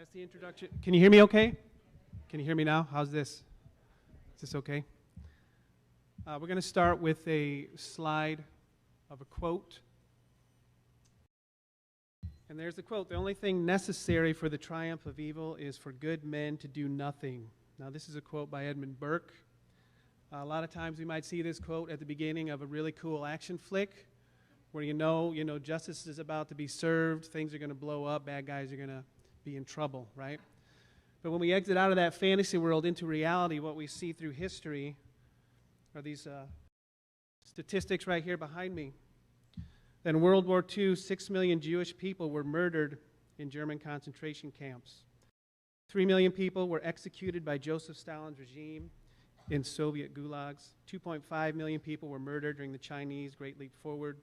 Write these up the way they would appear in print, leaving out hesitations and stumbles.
That's the introduction. Can you hear me okay? Can you hear me now? How's this? Is this okay? We're going to start with a slide of a quote. And there's the quote: "The only thing necessary for the triumph of evil is for good men to do nothing." Now, this is a quote by Edmund Burke. A lot of times we might see this quote at the beginning of a really cool action flick where you know, justice is about to be served, things are going to blow up, bad guys are going to be in trouble, right? But when we exit out of that fantasy world into reality, what we see through history are these statistics right here behind me. In World War II, 6 million Jewish people were murdered in German concentration camps. 3 million people were executed by Joseph Stalin's regime in Soviet gulags. 2.5 million people were murdered during the Chinese Great Leap Forward.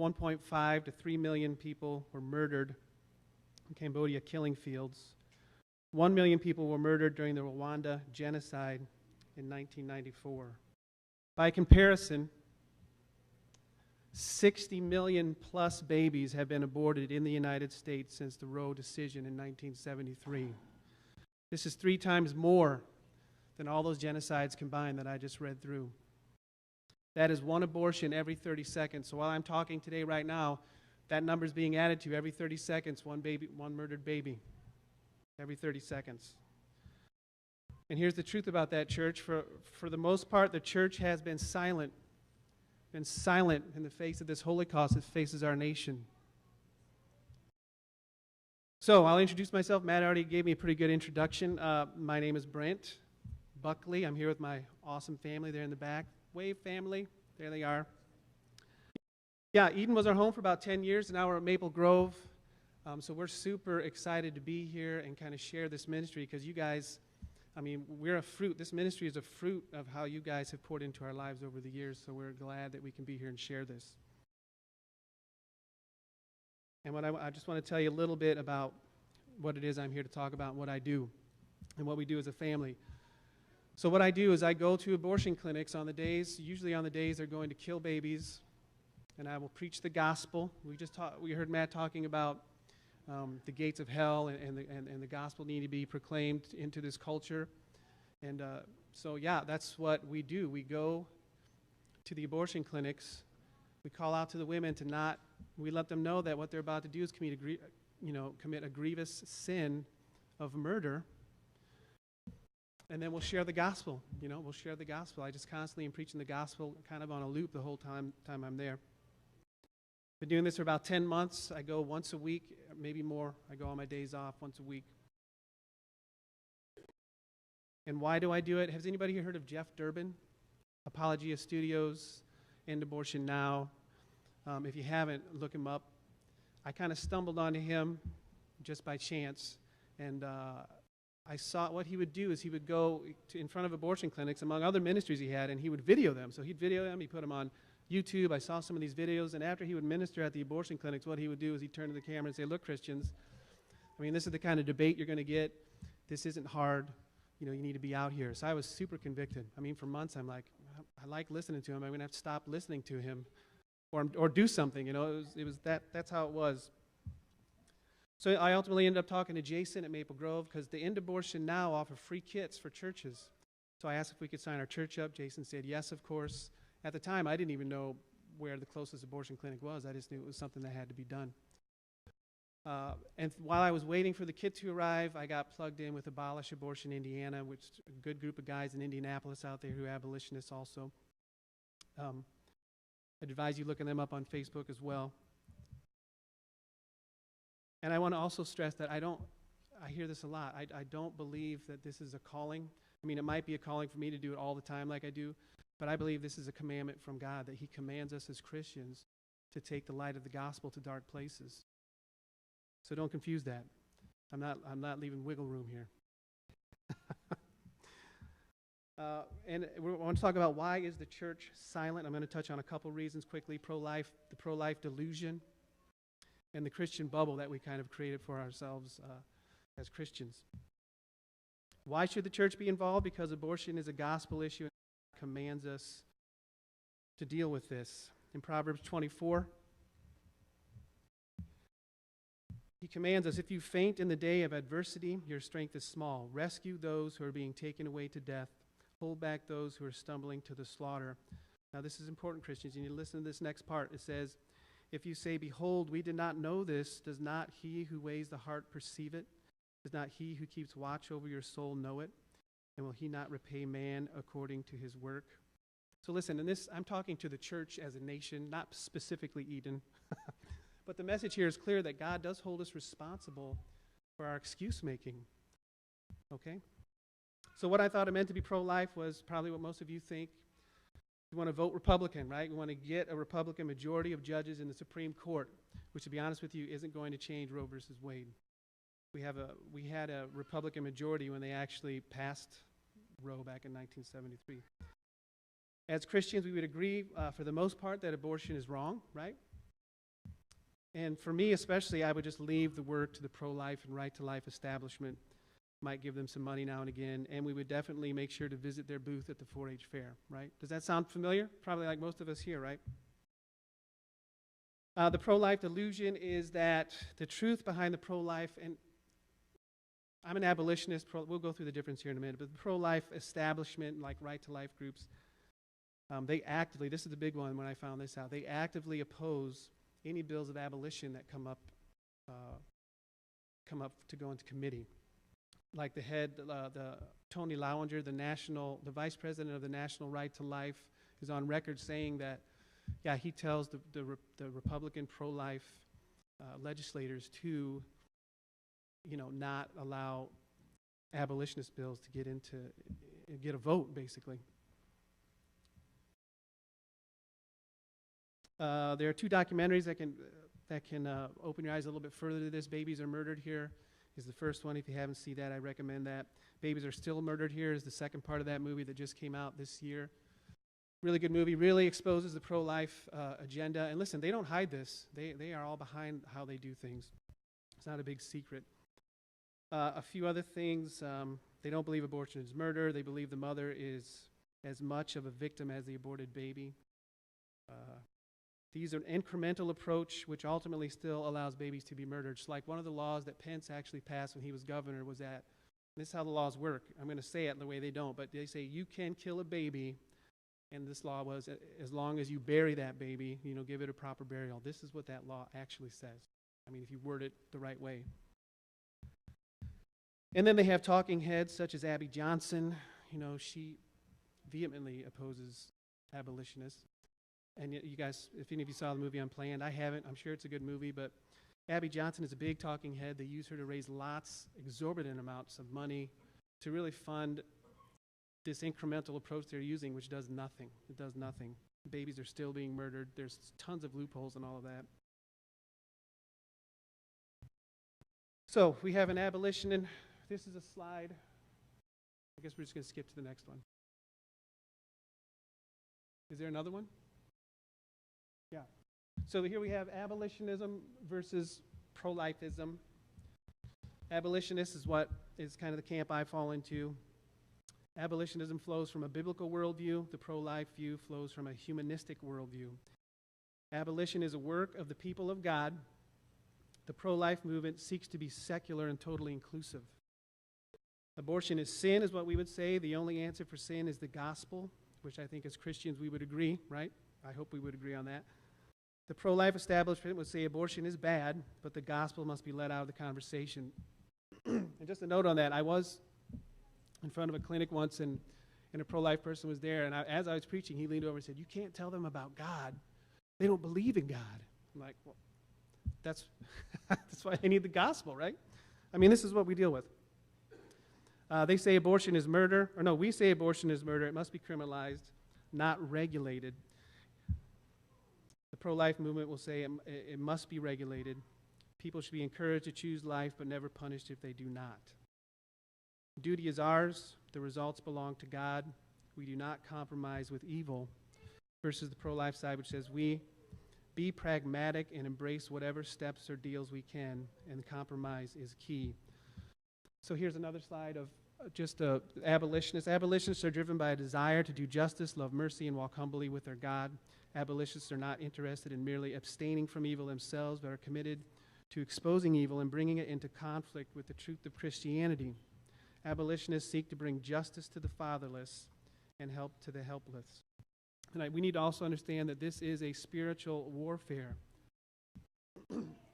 1.5 to 3 million people were murdered in Cambodia killing fields. 1 million people were murdered during the Rwanda genocide in 1994. By comparison, 60 million plus babies have been aborted in the United States since the Roe decision in 1973. This is 3 times more than all those genocides combined that I just read through. That is 1 abortion every 30 seconds. So while I'm talking today right now, that number is being added to every 30 seconds, one murdered baby, every 30 seconds. And here's the truth about that, church. For the most part, the church has been silent in the face of this Holocaust that faces our nation. So I'll introduce myself. Matt already gave me a pretty good introduction. My name is Brent Buckley. I'm here with my awesome family there in the back. Wave family. There they are. Yeah, Eden was our home for about 10 years, and now we're at Maple Grove. So we're super excited to be here and kind of share this ministry because you guys, we're a fruit. This ministry is a fruit of how you guys have poured into our lives over the years, so we're glad that we can be here and share this. And I just want to tell you a little bit about what it is I'm here to talk about and what I do and what we do as a family. So what I do is I go to abortion clinics usually on the days they're going to kill babies, and I will preach the gospel. We heard Matt talking about the gates of hell and the gospel need to be proclaimed into this culture. And so that's what we do. We go to the abortion clinics. We call out to the women we let them know that what they're about to do is commit a grievous sin of murder. And then we'll share the gospel. We'll share the gospel. I just constantly am preaching the gospel kind of on a loop the whole time I'm there. Been doing this for about 10 months. I go once a week, maybe more. I go on my days off once a week. And why do I do it? Has anybody here heard of Jeff Durbin? Apologia Studios, End Abortion Now. If you haven't, look him up. I kind of stumbled onto him just by chance, and I saw what he would do is he would go in front of abortion clinics, among other ministries he had, and he would video them. So he'd video them, he'd put them on YouTube. I saw some of these videos, and after he would minister at the abortion clinics, what he would do is he'd turn to the camera and say, "Look, Christians, this is the kind of debate you're going to get. This isn't hard. You need to be out here." So I was super convicted. For months I'm like, I like listening to him. I'm going to have to stop listening to him or do something. That's how it was. So I ultimately ended up talking to Jason at Maple Grove because the End Abortion Now offer free kits for churches. So I asked if we could sign our church up. Jason said yes, of course. At the time, I didn't even know where the closest abortion clinic was. I just knew it was something that had to be done. And while I was waiting for the kit to arrive, I got plugged in with Abolition Indiana, which is a good group of guys in Indianapolis out there who are abolitionists also. I'd advise you looking them up on Facebook as well. And I want to also stress that I hear this a lot. I don't believe that this is a calling. It might be a calling for me to do it all the time like I do, but I believe this is a commandment from God that He commands us as Christians to take the light of the gospel to dark places. So don't confuse that. I'm not leaving wiggle room here. And we want to talk about why is the church silent. I'm going to touch on a couple reasons quickly. The pro-life delusion, and the Christian bubble that we kind of created for ourselves as Christians. Why should the church be involved? Because abortion is a gospel issue and God commands us to deal with this. In Proverbs 24, He commands us, if you faint in the day of adversity, your strength is small. Rescue those who are being taken away to death. Hold back those who are stumbling to the slaughter. Now, this is important, Christians. You need to listen to this next part. It says, if you say, behold, we did not know this, does not he who weighs the heart perceive it? Does not he who keeps watch over your soul know it? And will he not repay man according to his work? So listen, in this, I'm talking to the church as a nation, not specifically Eden. But the message here is clear that God does hold us responsible for our excuse making. Okay? So what I thought it meant to be pro-life was probably what most of you think. We want to vote Republican, right? We want to get a Republican majority of judges in the Supreme Court, which, to be honest with you, isn't going to change Roe versus Wade. We had a Republican majority when they actually passed Roe back in 1973. As Christians, we would agree, for the most part, that abortion is wrong, right? And for me especially, I would just leave the work to the pro-life and right-to-life establishment. Might give them some money now and again, and we would definitely make sure to visit their booth at the 4-H fair, right? Does that sound familiar? Probably like most of us here, right? The pro-life delusion is that the truth behind the pro-life, and I'm an abolitionist, we'll go through the difference here in a minute, but the pro-life establishment, like right-to-life groups, they actively, this is the big one when I found this out, they actively oppose any bills of abolition that come up to go into committee. Like the head, the Tony Lowinger, the vice president of the National Right to Life, is on record saying that, yeah, he tells the Republican pro-life legislators to, not allow abolitionist bills to get a vote, basically. There are two documentaries that can open your eyes a little bit further to this. Babies Are Murdered Here is the first one. If you haven't seen that, I recommend that. Babies Are Still Murdered Here is the second part of that movie that just came out this year. Really good movie, really exposes the pro-life agenda. And listen, they don't hide this. They are all behind how they do things. It's not a big secret. A few other things. They don't believe abortion is murder. They believe the mother is as much of a victim as the aborted baby. These are an incremental approach which ultimately still allows babies to be murdered. Just like one of the laws that Pence actually passed when he was governor was that, this is how the laws work. I'm going to say it in the way they don't, but they say you can kill a baby, and this law was as long as you bury that baby, give it a proper burial. This is what that law actually says. I mean, if you word it the right way. And then they have talking heads such as Abby Johnson. She vehemently opposes abolitionists. And you guys, if any of you saw the movie Unplanned, I haven't. I'm sure it's a good movie, but Abby Johnson is a big talking head. They use her to raise exorbitant amounts of money to really fund this incremental approach they're using, which does nothing. It does nothing. Babies are still being murdered. There's tons of loopholes and all of that. So we have an abolition, and this is a slide. I guess we're just going to skip to the next one. Is there another one? Yeah. So here we have abolitionism versus pro-lifism. Abolitionist is what is kind of the camp I fall into. Abolitionism flows from a biblical worldview. The pro-life view flows from a humanistic worldview. Abolition is a work of the people of God. The pro-life movement seeks to be secular and totally inclusive. Abortion is sin, is what we would say. The only answer for sin is the gospel, which I think as Christians we would agree, right? I hope we would agree on that. The pro-life establishment would say abortion is bad, but the gospel must be let out of the conversation. And just a note on that, I was in front of a clinic once, and a pro-life person was there, and as I was preaching, he leaned over and said, "You can't tell them about God. They don't believe in God." I'm like, well, that's why they need the gospel, right? I mean, this is what we deal with. They say abortion is murder, or no, we say abortion is murder. It must be criminalized, not regulated. The pro-life movement will say it must be regulated. People should be encouraged to choose life, but never punished if they do not. Duty is ours. The results belong to God. We do not compromise with evil. Versus the pro-life side, which says we be pragmatic and embrace whatever steps or deals we can, and compromise is key. So here's another slide of just abolitionists. Abolitionists are driven by a desire to do justice, love mercy, and walk humbly with their God. Abolitionists are not interested in merely abstaining from evil themselves, but are committed to exposing evil and bringing it into conflict with the truth of Christianity. Abolitionists seek to bring justice to the fatherless and help to the helpless. And we need to also understand that this is a spiritual warfare.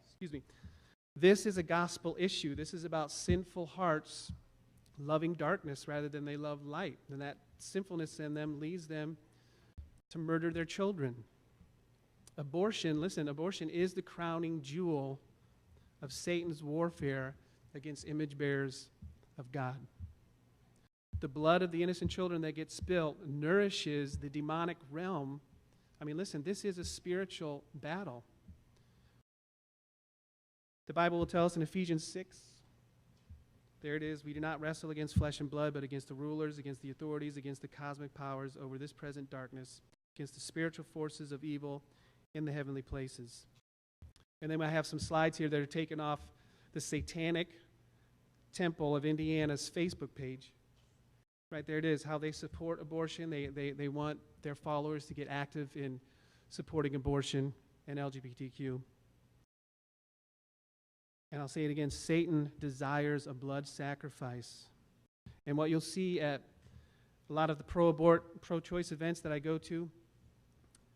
Excuse me. This is a gospel issue. This is about sinful hearts loving darkness rather than they love light. And that sinfulness in them leads them to murder their children. Abortion is the crowning jewel of Satan's warfare against image bearers of God. The blood of the innocent children that gets spilt nourishes the demonic realm. This is a spiritual battle. The Bible will tell us in Ephesians 6, there it is, we do not wrestle against flesh and blood, but against the rulers, against the authorities, against the cosmic powers over this present darkness, against the spiritual forces of evil in the heavenly places. And then I have some slides here that are taken off the Satanic Temple of Indiana's Facebook page. Right there it is, how they support abortion. They want their followers to get active in supporting abortion and LGBTQ. And I'll say it again, Satan desires a blood sacrifice. And what you'll see at a lot of the pro-choice events that I go to,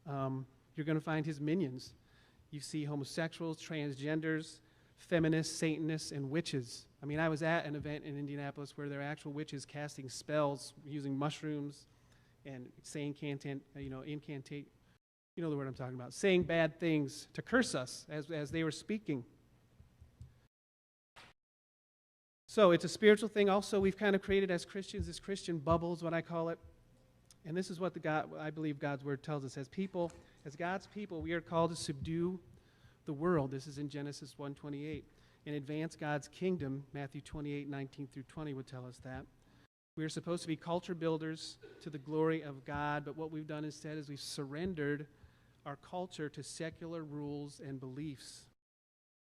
you're going to find his minions. You see homosexuals, transgenders, feminists, Satanists, and witches. I was at an event in Indianapolis where there are actual witches casting spells using mushrooms and saying incantate, you know the word I'm talking about, saying bad things to curse us as they were speaking. So it's a spiritual thing. Also, we've kind of created as Christians this Christian bubble is what I call it. And this is what I believe God's word tells us. As God's people, we are called to subdue the world. This is in Genesis 1:28. And advance God's kingdom, Matthew 28:19 through 20 would tell us that. We are supposed to be culture builders to the glory of God, but what we've done instead is we've surrendered our culture to secular rules and beliefs,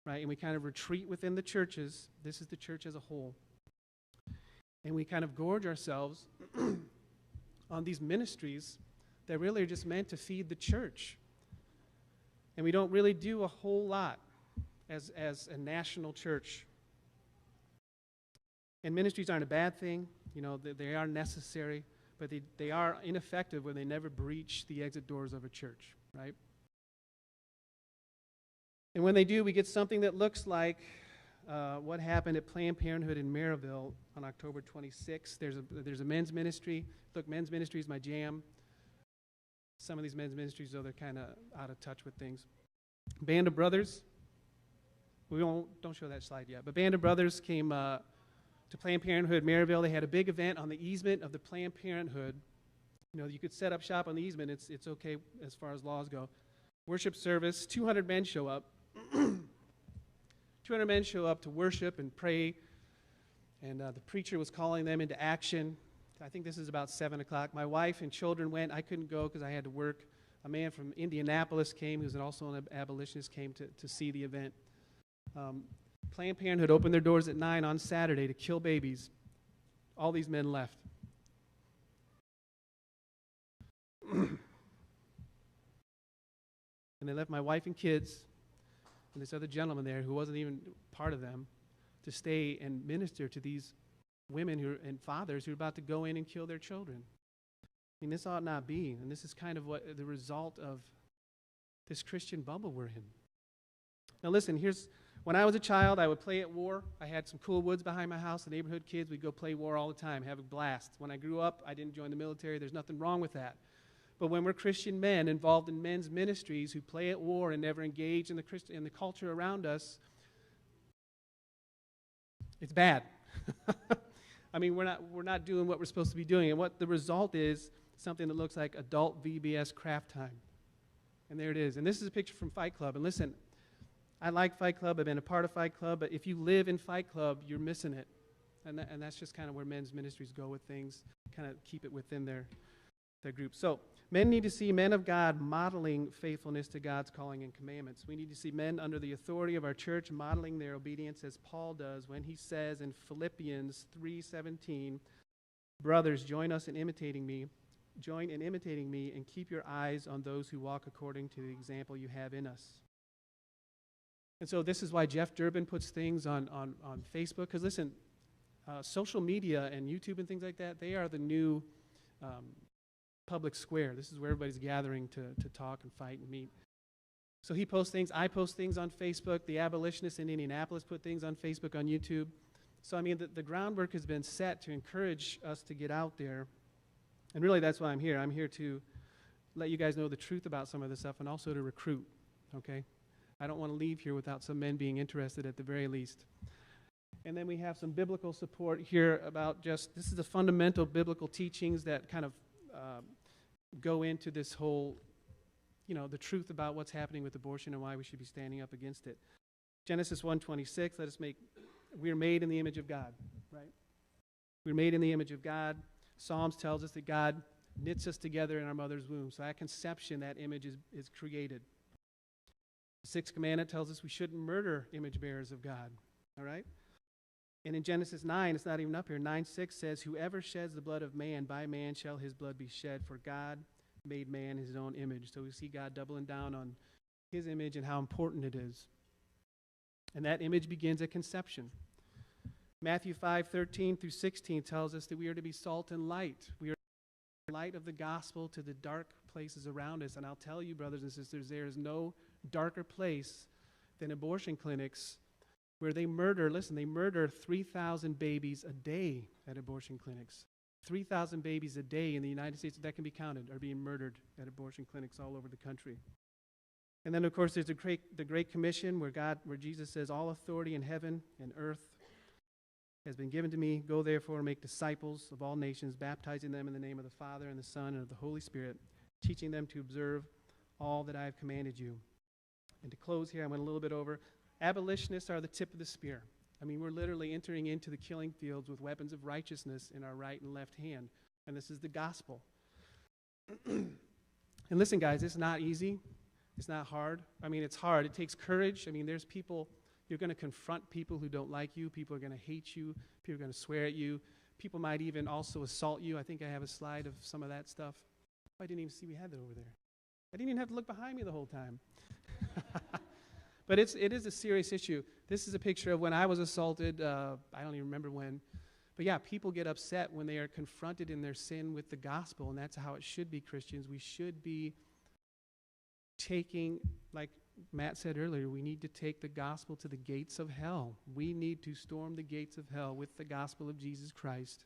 right? And we kind of retreat within the churches. This is the church as a whole. And we kind of gorge ourselves on these ministries that really are just meant to feed the church. And we don't really do a whole lot as a national church. And ministries aren't a bad thing. They are necessary, but they are ineffective when they never breach the exit doors of a church, right? And when they do, we get something that looks like what happened at Planned Parenthood in Maryville on October 26th. There's a men's ministry. Look, men's ministry is my jam. Some of these men's ministries, though, they're kind of out of touch with things. Band of Brothers. Don't show that slide yet. But Band of Brothers came to Planned Parenthood Maryville. They had a big event on the easement of the Planned Parenthood. You could set up shop on the easement. It's okay as far as laws go. Worship service. 200 men show up. 200 men show up to worship and pray. And the preacher was calling them into action. I think this is about 7 o'clock. My wife and children went. I couldn't go because I had to work. A man from Indianapolis came, who's also an abolitionist, came to see the event. Planned Parenthood opened their doors at 9 on Saturday to kill babies. All these men left. And they left my wife and kids and this other gentleman there who wasn't even part of them to stay and minister to these women and fathers who are about to go in and kill their children. This ought not be. And this is kind of what the result of this Christian bubble we're in. Now listen, when I was a child, I would play at war. I had some cool woods behind my house. The neighborhood kids, we'd go play war all the time, have a blast. When I grew up, I didn't join the military. There's nothing wrong with that. But when we're Christian men involved in men's ministries who play at war and never engage in the culture around us, it's bad. We're not doing what we're supposed to be doing. And what the result is, something that looks like adult VBS craft time. And there it is. And this is a picture from Fight Club. And listen, I like Fight Club. I've been a part of Fight Club. But if you live in Fight Club, you're missing it. And that's just kind of where men's ministries go with things, kind of keep it within their group. So men need to see men of God modeling faithfulness to God's calling and commandments. We need to see men under the authority of our church modeling their obedience as Paul does when he says in Philippians 3:17, "Brothers, join in imitating me and keep your eyes on those who walk according to the example you have in us." And so this is why Jeff Durbin puts things on Facebook. Because listen, social media and YouTube and things like that, they are the new public square. This is where everybody's gathering to talk and fight and meet. So he posts things. I post things on Facebook. The Abolitionists in Indianapolis put things on Facebook, on YouTube. So, I mean, the groundwork has been set to encourage us to get out there. And really, that's why I'm here. I'm here to let you guys know the truth about some of this stuff and also to recruit, okay? I don't want to leave here without some men being interested at the very least. And then we have some biblical support here about this is the fundamental biblical teachings that kind of go into this whole, the truth about what's happening with abortion and why we should be standing up against it. Genesis 1:26, we're made in the image of God, right? We're made in the image of God. Psalms tells us that God knits us together in our mother's womb. So at conception, that image is created. The sixth commandment tells us we shouldn't murder image bearers of God, all right? And in Genesis 9, it's not even up here, 9:6 says, whoever sheds the blood of man, by man shall his blood be shed, for God made man his own image. So we see God doubling down on his image and how important it is. And that image begins at conception. Matthew 5:13 through 16 tells us that we are to be salt and light. We are the light of the gospel to the dark places around us. And I'll tell you, brothers and sisters, there is no darker place than abortion clinics where they murder 3,000 babies a day at abortion clinics. 3,000 babies a day in the United States, that can be counted, are being murdered at abortion clinics all over the country. And then, of course, there's the Great Commission where Jesus says, all authority in heaven and earth has been given to me. Go therefore and make disciples of all nations, baptizing them in the name of the Father and the Son and of the Holy Spirit, teaching them to observe all that I have commanded you. And to close here, I went a little bit over. Abolitionists are the tip of the spear. I mean, we're literally entering into the killing fields with weapons of righteousness in our right and left hand. And this is the gospel. And listen, guys, it's not easy. It's not hard. I mean, it's hard. It takes courage. I mean, there's people, you're going to confront people who don't like you. People are going to hate you. People are going to swear at you. People might even also assault you. I think I have a slide of some of that stuff. Oh, I didn't even see we had that over there. I didn't even have to look behind me the whole time. But it is a serious issue. This is a picture of when I was assaulted. I don't even remember when. But yeah, people get upset when they are confronted in their sin with the gospel, and that's how it should be, Christians. We should be taking, like Matt said earlier, we need to take the gospel to the gates of hell. We need to storm the gates of hell with the gospel of Jesus Christ.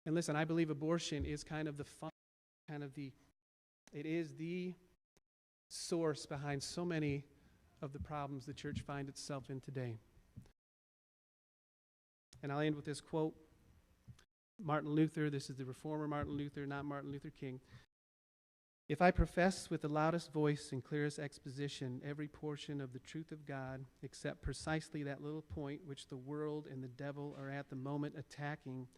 And listen, I believe abortion is kind of it is the source behind so many of the problems the church finds itself in today. And I'll end with this quote. Martin Luther, this is the reformer Martin Luther, not Martin Luther King. If I profess with the loudest voice and clearest exposition every portion of the truth of God, except precisely that little point which the world and the devil are at the moment attacking,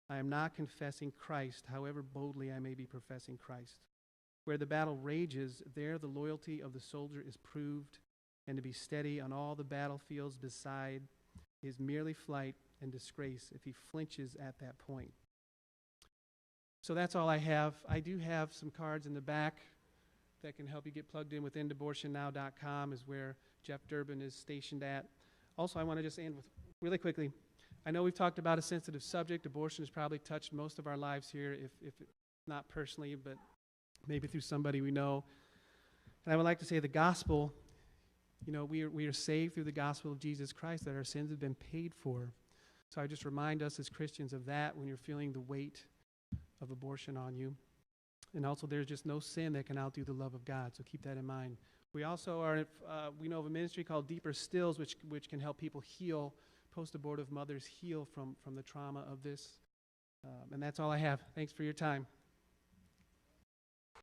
I am not confessing Christ, however boldly I may be professing Christ. Where the battle rages, there the loyalty of the soldier is proved, and to be steady on all the battlefields beside is merely flight and disgrace if he flinches at that point. So that's all I have. I do have some cards in the back that can help you get plugged in with endabortionnow.com is where Jeff Durbin is stationed at. Also, I want to just end with, really quickly, I know we've talked about a sensitive subject. Abortion has probably touched most of our lives here, if not personally, but maybe through somebody we know. And I would like to say the gospel, we are saved through the gospel of Jesus Christ, that our sins have been paid for. So I just remind us as Christians of that when you're feeling the weight of abortion on you. And also there's just no sin that can outdo the love of God, so keep that in mind. We also we know of a ministry called Deeper Stills, which can help people heal, post-abortive mothers heal from the trauma of this. And that's all I have. Thanks for your time.